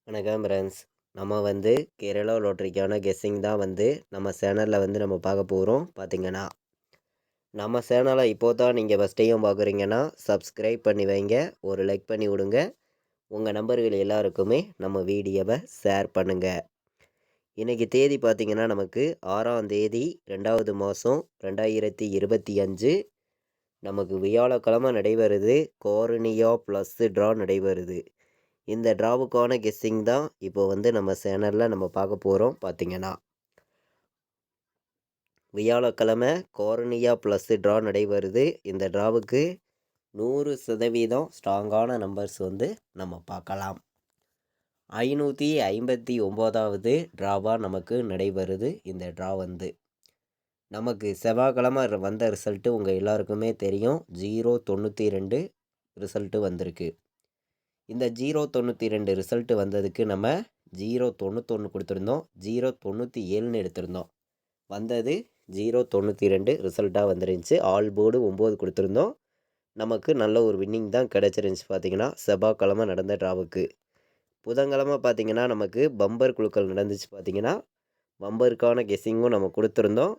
வணக்கம் ஃப்ரெண்ட்ஸ். நம்ம வந்து கேரளா லாட்டரிக்கான கெஸ்ஸிங் தான் வந்து நம்ம சேனலில் வந்து நம்ம பார்க்க போகிறோம். பார்த்தீங்கன்னா நம்ம சேனலை இப்போ தான் நீங்கள் ஃபஸ்ட் டைம் பார்க்குறீங்கன்னா சப்ஸ்கிரைப் பண்ணி வைங்க, ஒரு லைக் பண்ணி விடுங்க. உங்கள் நம்பர்கள் எல்லாருக்குமே நம்ம வீடியோவை ஷேர் பண்ணுங்கள். இன்றைக்கி தேதி பார்த்திங்கன்னா நமக்கு 6ஆம் தேதி 2வது மாதம் 2025. நமக்கு வியாழக்கிழமை நடைபெறுது. கோர்னியா ப்ளஸ் ட்ரா நடைபெறுது. இந்த ட்ராவுக்கான கெஸ்ஸிங் தான் இப்போ வந்து நம்ம சேனலில் நம்ம பார்க்க போகிறோம். பார்த்தீங்கன்னா வியாழக்கிழமை கோர்னியா ப்ளஸ் ட்ரா நடைபெறுது. இந்த ட்ராவுக்கு 100% ஸ்ட்ராங்கான நம்பர்ஸ் வந்து நம்ம பார்க்கலாம். 559வது ட்ராவாக நமக்கு நடைபெறுது. இந்த ட்ரா வந்து நமக்கு செவ்வாய்க்கிழமை வந்த ரிசல்ட்டு உங்கள் எல்லாருக்குமே தெரியும். 092 ரிசல்ட்டு வந்திருக்கு. இந்த 092 ரிசல்ட்டு வந்ததுக்கு நம்ம 091 கொடுத்துருந்தோம், 097ன்னு எடுத்திருந்தோம். வந்தது 092 ரிசல்ட்டாக வந்துருந்துச்சு. ஆல் போர்டு 9 கொடுத்துருந்தோம். நமக்கு நல்ல ஒரு வின்னிங் தான் கிடச்சிருந்துச்சி. பார்த்திங்கன்னா செவ்வாய்க்கிழமை நடந்த ட்ராவுக்கு. புதன்கிழமை பார்த்திங்கன்னா நமக்கு பம்பர் குழுக்கள் நடந்துச்சு. பார்த்திங்கன்னா பம்பருக்கான கெஸ்ஸிங்கும் நம்ம கொடுத்துருந்தோம்.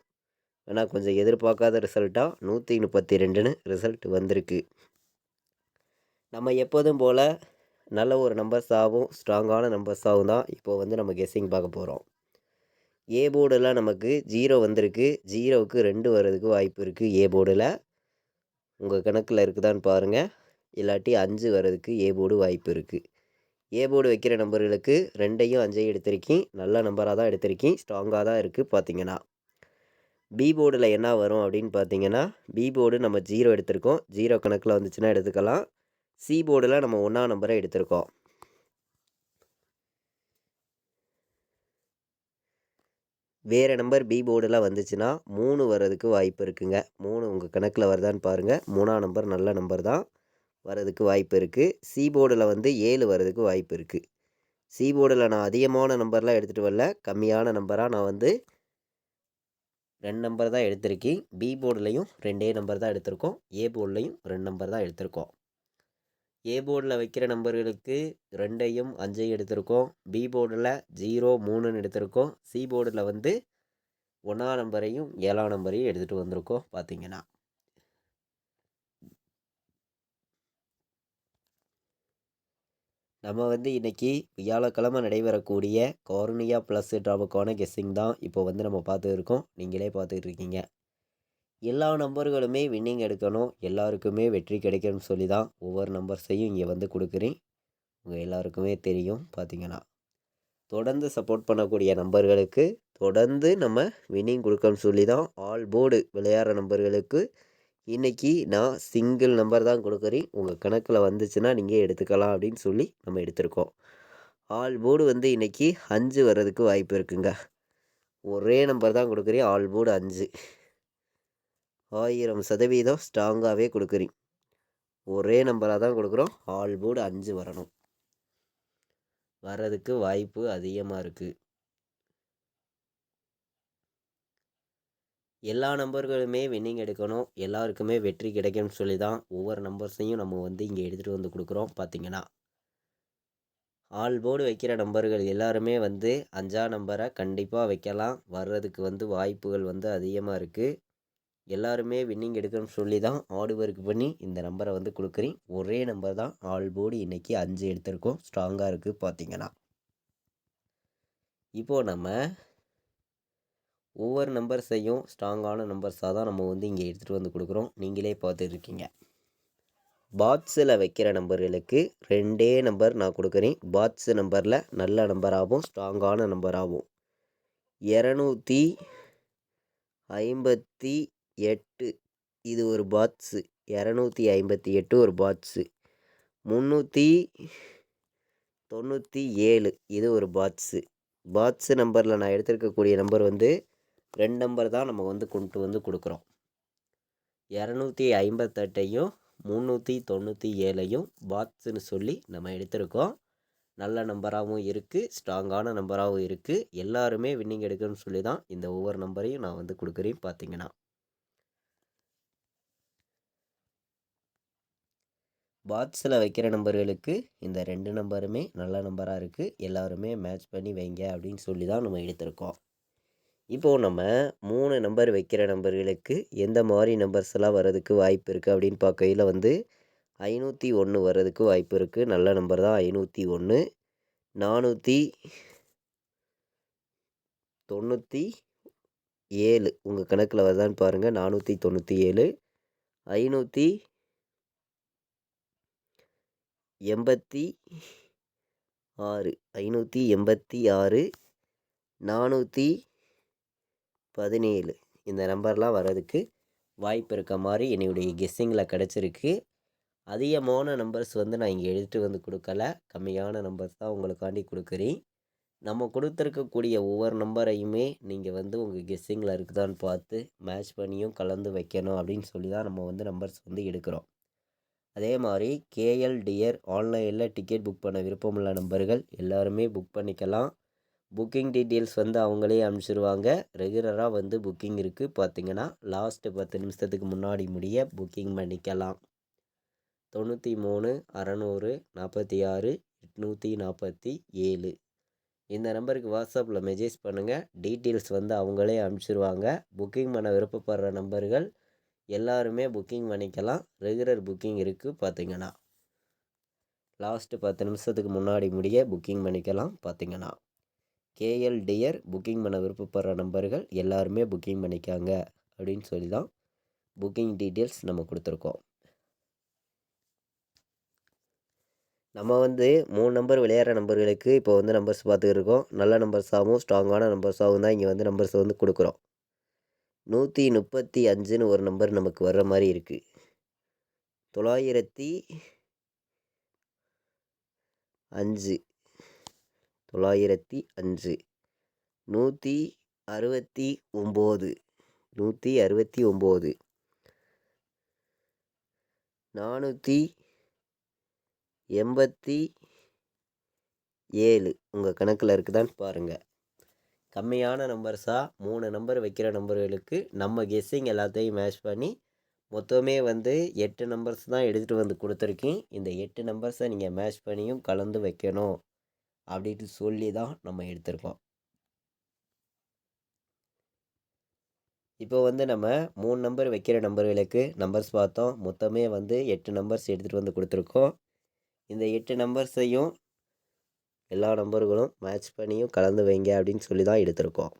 ஆனால் கொஞ்சம் எதிர்பார்க்காத ரிசல்ட்டாக 132ன்னு ரிசல்ட் வந்திருக்கு. நம்ம எப்போதும் போல் நல்ல ஒரு நம்பர்ஸாகவும் ஸ்ட்ராங்கான நம்பர்ஸாகவும் தான் இப்போது வந்து நம்ம கெஸ்ஸிங் பார்க்க போகிறோம். ஏ போர்டெல்லாம் நமக்கு 0 வந்திருக்கு. 0க்கு 2 வர்றதுக்கு வாய்ப்பு இருக்குது. ஏ போர்டில் உங்கள் கணக்கில் இருக்குதான்னு பாருங்கள். இல்லாட்டி 5 வர்றதுக்கு ஏ போர்டு வாய்ப்பு இருக்குது. ஏ போர்டு வைக்கிற நம்பர்களுக்கு 2ஐயும் 5ஐயும் எடுத்திருக்கேன். நல்ல நம்பராக தான் எடுத்திருக்கேன். ஸ்ட்ராங்காக தான் இருக்குது. பார்த்திங்கன்னா பி போர்டில் என்ன வரும் அப்படின்னு பார்த்தீங்கன்னா, பி போர்டு நம்ம 0 எடுத்திருக்கோம். 0 கணக்கில் வந்துச்சுன்னா எடுத்துக்கலாம். சி போர்டில் நம்ம 1ஆம் நம்பரை எடுத்திருக்கோம். வேறு நம்பர் பி போர்டில் வந்துச்சுன்னா 3 வர்றதுக்கு வாய்ப்பு இருக்குங்க. 3 உங்கள் கணக்கில் வருதான்னு பாருங்கள். 3ஆம் நம்பர் நல்ல நம்பர் தான், வர்றதுக்கு வாய்ப்பு இருக்குது. சி போர்டில் வந்து 7 வர்றதுக்கு வாய்ப்பு இருக்குது. சி போர்டில் நான் அதிகமான நம்பர்லாம் எடுத்துகிட்டு வரல, கம்மியான நம்பராக நான் வந்து 2 நம்பர் தான் எடுத்திருக்கேன். பி போர்டுலையும் 2 நம்பர் தான் எடுத்திருக்கோம். ஏ போர்டுலையும் 2 நம்பர் தான் எடுத்திருக்கோம். ஏ போர்டில் வைக்கிற நம்பர்களுக்கு 2ஐயும் 5ஐயும் எடுத்திருக்கோம். பி போர்டில் 0 3ன்னு எடுத்திருக்கோம். சி போர்டில் வந்து 1ஆம் நம்பரையும் 7ஆம் நம்பரையும் எடுத்துகிட்டு வந்திருக்கோம். பார்த்திங்கன்னா நம்ம வந்து இன்றைக்கி வியாழக்கிழமை நடைபெறக்கூடிய கோர்னியா ப்ளஸ் ட்ராவுக்கான கெஸ்ஸிங் தான் இப்போ வந்து நம்ம பார்த்துட்டு இருக்கோம். நீங்களே பார்த்துட்டு இருக்கீங்க. எல்லா நம்பர்களுமே வின்னிங் எடுக்கணும், எல்லாருக்குமே வெற்றி கிடைக்கணும்னு சொல்லி தான் ஒவ்வொரு நம்பர்ஸையும் இங்கே வந்து கொடுக்குறேன். உங்கள் எல்லாருக்குமே தெரியும். பார்த்திங்கன்னா தொடர்ந்து சப்போர்ட் பண்ணக்கூடிய நம்பர்களுக்கு தொடர்ந்து நம்ம வின்னிங் கொடுக்கணும்னு சொல்லி தான் ஆல் போர்டு விளையாடுற நம்பர்களுக்கு இன்றைக்கி நான் சிங்கிள் நம்பர் தான் கொடுக்குறேன். உங்கள் கணக்கில் வந்துச்சுன்னா நீங்கள் எடுத்துக்கலாம் அப்படின்னு சொல்லி நம்ம எடுத்திருக்கோம். ஆல் போர்டு வந்து இன்றைக்கி 5 வர்றதுக்கு வாய்ப்பு இருக்குங்க. ஒரே நம்பர் தான் கொடுக்குறேன். All board 5. 1000% ஸ்ட்ராங்காகவே கொடுக்குறேன். ஒரே நம்பராக தான் கொடுக்குறோம். ஆல் போர்டு 5 வரணும், வர்றதுக்கு வாய்ப்பு அதிகமாக இருக்குது. எல்லா நம்பர்களுமே வின்னிங் எடுக்கணும், எல்லாருக்குமே வெற்றி கிடைக்கும்னு சொல்லி தான் ஒவ்வொரு நம்பர்ஸையும் நம்ம வந்து இங்கே எடுத்துகிட்டு வந்து கொடுக்குறோம். பார்த்திங்கன்னா ஆல் போர்டு வைக்கிற நம்பர்கள் எல்லாருமே வந்து 5ஆம் நம்பரை கண்டிப்பாக வைக்கலாம். வர்றதுக்கு வந்து வாய்ப்புகள் வந்து அதிகமாக இருக்குது. எல்லாருமே வின்னிங் எடுக்கணும்னு சொல்லி தான் ஹார்டு ஒர்க் பண்ணி இந்த நம்பரை வந்து கொடுக்குறேன். ஒரே நம்பர் தான் ஆல் போர்டு இன்றைக்கி 5 எடுத்திருக்கோம். ஸ்ட்ராங்காக இருக்குது. பார்த்திங்கன்னா இப்போது நம்ம ஒவ்வொரு நம்பர்ஸையும் ஸ்ட்ராங்கான நம்பர்ஸாக தான் நம்ம வந்து இங்கே எடுத்துகிட்டு வந்து கொடுக்குறோம். நீங்களே பார்த்துட்ருக்கீங்க. பாட்ஸில் வைக்கிற நம்பர்களுக்கு 2 நம்பர் நான் கொடுக்குறேன். பாட்ஸு நம்பரில் நல்ல நம்பராகவும் ஸ்ட்ராங்கான நம்பராகவும் 258 இது ஒரு பாட்ஸு. 258 ஒரு பாட்ஸு. 397 இது ஒரு பாட்ஸு. பாட்ஸு நம்பரில் நான் எடுத்திருக்கக்கூடிய நம்பர் வந்து 2 நம்பர் தான் நம்ம வந்து கொண்டு வந்து கொடுக்குறோம். 258ஐயும் 397ஐயும் பாட்ஸுன்னு சொல்லி நம்ம எடுத்திருக்கோம். நல்ல நம்பராகவும் இருக்குது, ஸ்ட்ராங்கான நம்பராகவும் இருக்குது. எல்லாருமே வின்னிங் எடுக்கணும்னு சொல்லி தான் இந்த ஒவ்வொரு நம்பரையும் நான் வந்து கொடுக்குறேன். பார்த்திங்கன்னா பாக்ஸில் வைக்கிற நம்பர்களுக்கு இந்த 2 நம்பருமே நல்ல நம்பராக இருக்குது. எல்லாருமே மேட்ச் பண்ணி வைங்க அப்படின்னு சொல்லி தான் நம்ம எடுத்திருக்கோம். இப்போது நம்ம 3 நம்பர் வைக்கிற நம்பர்களுக்கு எந்த மாதிரி நம்பர்ஸ் எல்லாம் வர்றதுக்கு வாய்ப்பு இருக்குது அப்படின்னு பார்க்கையில் வந்து 501 வர்றதுக்கு வாய்ப்பு இருக்குது. நல்ல நம்பர் தான் 501. 497 உங்கள் கணக்கில் வருதான்னு பாருங்கள். 497, 586, 586, 417 இந்த நம்பர்லாம் வர்றதுக்கு வாய்ப்பு இருக்க மாதிரி என்னுடைய கெஸ்ஸிங்கில் கிடச்சிருக்கு. அதிகமான நம்பர்ஸ் வந்து நான் இங்கே எடுத்துகிட்டு வந்து கொடுக்கல. கம்மியான நம்பர்ஸ் தான் உங்களுக்காண்டி கொடுக்குறேன். நம்ம கொடுத்துருக்கக்கூடிய ஒவ்வொரு நம்பரையுமே நீங்கள் வந்து உங்கள் கெஸ்ஸிங்கில் இருக்குதான்னு பார்த்து மேட்ச் பண்ணியும் கலந்து வைக்கணும் அப்படின்னு சொல்லி தான் நம்ம வந்து நம்பர்ஸ் வந்து எடுக்கிறோம். அதே மாதிரி கேஎல் டியர் ஆன்லைனில் டிக்கெட் புக் பண்ண விருப்பமுள்ள நம்பர்கள் எல்லாருமே புக் பண்ணிக்கலாம். புக்கிங் டீட்டெயில்ஸ் வந்து அவங்களே அனுப்பிச்சிடுவாங்க. ரெகுலராக வந்து புக்கிங் இருக்குது. பார்த்தீங்கன்னா லாஸ்ட்டு 10 நிமிஷத்துக்கு முன்னாடி முடிய புக்கிங் பண்ணிக்கலாம். 93 600 46 847 இந்த நம்பருக்கு வாட்ஸ்அப்பில் மெசேஜ் பண்ணுங்கள். டீட்டெயில்ஸ் வந்து அவங்களே அனுப்பிச்சிடுவாங்க. புக்கிங் பண்ண விருப்பப்படுற நம்பர்கள் எல்லாருமே புக்கிங் பண்ணிக்கலாம். ரெகுலர் புக்கிங் இருக்குது. பார்த்தீங்கன்னா லாஸ்ட்டு 10 நிமிஷத்துக்கு முன்னாடி முடிய புக்கிங் பண்ணிக்கலாம். பார்த்தீங்கன்னா கேஎல் டியர் புக்கிங் பண்ண விருப்பப்படுற நம்பர்கள் எல்லாருமே புக்கிங் பண்ணிக்காங்க அப்படின்னு சொல்லி தான் புக்கிங் டீட்டெயில்ஸ் நம்ம கொடுத்துருக்கோம். நம்ம வந்து 3 நம்பர் விளையாடுற நம்பர்களுக்கு இப்போ வந்து நம்பர்ஸ் பார்த்துக்கிட்டு இருக்கோம். நல்ல நம்பர்ஸாகவும் ஸ்ட்ராங்கான நம்பர்ஸாகவும் தான் இங்கே வந்து நம்பர்ஸ் வந்து கொடுக்குறோம். 135ன்னு ஒரு நம்பர் நமக்கு வர்ற மாதிரி இருக்குது. 905 905 169 487 உங்கள் கணக்கில் இருக்குதான்னு பாருங்கள். கம்மியான நம்பர்ஸாக 3 நம்பர் வைக்கிற நம்பர்களுக்கு நம்ம கெஸ்ஸிங் எல்லாத்தையும் மேட்ச் பண்ணி மொத்தமே வந்து 8 நம்பர்ஸ் தான் எடுத்துகிட்டு வந்து கொடுத்துருக்கேன். இந்த 8 நம்பர்ஸை நீங்கள் மேட்ச் பண்ணியும் கலந்து வைக்கணும் அப்படின்ட்டு சொல்லி தான் நம்ம எடுத்திருக்கோம். இப்போ வந்து நம்ம 3 நம்பர் வைக்கிற நம்பர்களுக்கு நம்பர்ஸ் பார்த்தோம். மொத்தமே வந்து 8 நம்பர்ஸ் எடுத்துகிட்டு வந்து கொடுத்துருக்கோம். இந்த 8 நம்பர்ஸையும் எல்லா நம்பர்களும் மேட்ச் பண்ணியும் கலந்து வைங்க அப்படின்னு சொல்லி தான் எடுத்திருக்கோம்.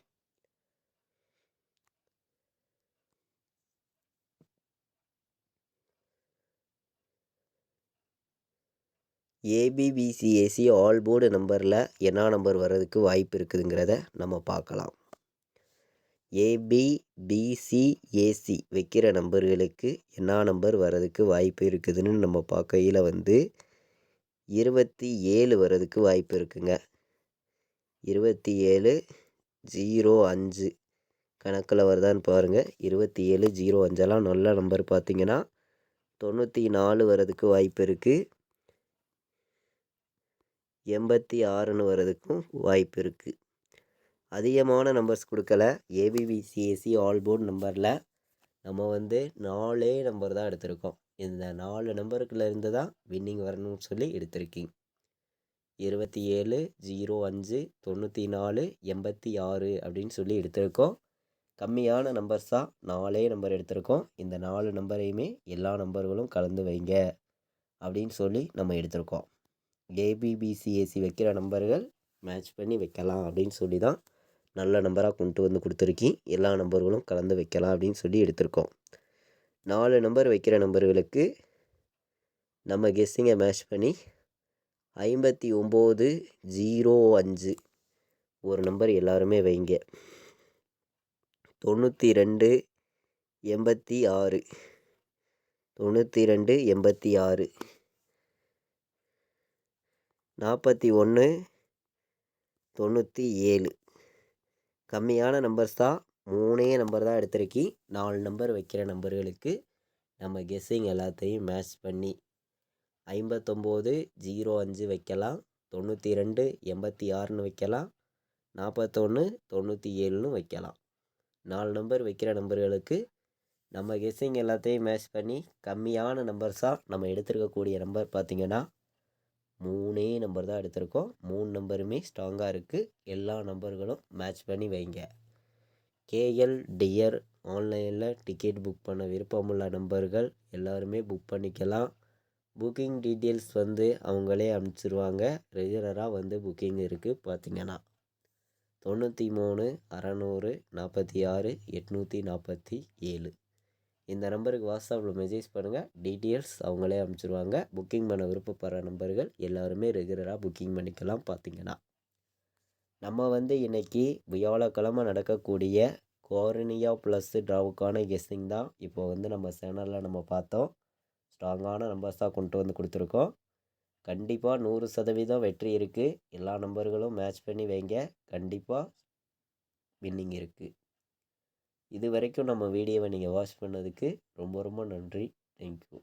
ஏபிபிசிஏசி ஆல் போர்டு நம்பரில் என்ன நம்பர் வர்றதுக்கு வாய்ப்பு இருக்குதுங்கிறத நம்ம பார்க்கலாம். ஏபிபிசிஏசி வைக்கிற நம்பர்களுக்கு என்ன நம்பர் வர்றதுக்கு வாய்ப்பு இருக்குதுன்னு நம்ம பார்க்கையில் வந்து 27 வர்றதுக்கு வாய்ப்பு இருக்குங்க. 2705 கணக்கில் வருதான்னு பாருங்கள். 2705 நல்ல நம்பர். பார்த்தீங்கன்னா 94 வர்றதுக்கு வாய்ப்பு இருக்குது. 86ன்னு வர்றதுக்கும் வாய்ப்பு இருக்குது. அதிகமான நம்பர்ஸ் கொடுக்கல. ஏபிபிசிஏசி ஆல் போர்டு நம்பரில் நம்ம வந்து 4 நம்பர் தான் எடுத்திருக்கோம். இந்த 4 நம்பருக்குள்ள இருந்து தான் வின்னிங் வரணும்னு சொல்லி எடுத்திருக்கீங்க. 27 05 94 86 அப்படின்னு சொல்லி எடுத்திருக்கோம். கம்மியான நம்பர்ஸாக 4 நம்பர் எடுத்திருக்கோம். இந்த 4 நம்பரையுமே எல்லா நம்பர்களும் கலந்து வைங்க அப்படின்னு சொல்லி நம்ம எடுத்திருக்கோம். ஏபிபிசிஏசி வைக்கிற நம்பர்கள் மேட்ச் பண்ணி வைக்கலாம் அப்படின்னு சொல்லி தான் நல்ல நம்பராக கொண்டு வந்து கொடுத்துருக்கேன். எல்லா நம்பர்களும் கலந்து வைக்கலாம் அப்படின்னு சொல்லி எடுத்திருக்கோம். 4 நம்பர் வைக்கிற நம்பர்களுக்கு நம்ம கெஸ்ஸிங்கை மேட்ச் பண்ணி 5905 ஒரு நம்பர் எல்லாருமே வைங்க. 9286 4197 கம்மியான நம்பர்ஸ் தான். 3 நம்பர் தான் எடுத்திருக்கேன். 4 நம்பர் வைக்கிற நம்பர்களுக்கு நம்ம கெஸ்ஸிங் எல்லாத்தையும் மேட்ச் பண்ணி 5905 வைக்கலாம், 9286ன்னு வைக்கலாம், 4197ன்னு வைக்கலாம். 4 நம்பர் வைக்கிற நம்பர்களுக்கு நம்ம கெஸ்ஸிங் எல்லாத்தையும் மேட்ச் பண்ணி கம்மியான நம்பர்ஸாக நம்ம எடுத்திருக்கக்கூடிய நம்பர் பார்த்திங்கன்னா 3 நம்பர் தான் எடுத்திருக்கோம். 3 நம்பருமே ஸ்ட்ராங்காக இருக்குது. எல்லா நம்பர்களும் மேட்ச் பண்ணி வைங்க. கேஎல் டியர் ஆன்லைனில் டிக்கெட் புக் பண்ண விருப்பமுள்ள நம்பர்கள் எல்லாருமே புக் பண்ணிக்கலாம். புக்கிங் டீட்டெயில்ஸ் வந்து அவங்களே அனுப்பிச்சிருவாங்க. ரெகுலராக வந்து புக்கிங் இருக்குது. பார்த்திங்கன்னா 93 600 46 847 இந்த நம்பருக்கு வாட்ஸ்அப்பில் மெசேஜ் பண்ணுங்கள். டீட்டெயில்ஸ் அவங்களே அனுப்பிச்சிருவாங்க. புக்கிங் பண்ண விருப்பப்படுற நம்பர்கள் எல்லாருமே ரெகுலராக புக்கிங் பண்ணிக்கலாம். பார்த்திங்கன்னா நம்ம வந்து இன்றைக்கி வியாழக்கிழமை நடக்கக்கூடிய கோர்னியா ப்ளஸ் ட்ராவுக்கான கெஸ்ஸிங் தான் இப்போ வந்து நம்ம சேனலில் நம்ம பார்த்தோம். ஸ்ட்ராங்கான நம்பர்ஸாக கொண்டு வந்து கொடுத்துருக்கோம். கண்டிப்பாக 100% வெற்றி இருக்குது. எல்லா நம்பர்களும் மேட்ச் பண்ணி வைங்க. கண்டிப்பாக வின்னிங் இருக்குது. இது வரைக்கும் நம்ம வீடியோவை நீங்கள் வாட்ச் பண்ணதுக்கு ரொம்ப ரொம்ப நன்றி. தேங்க்யூ.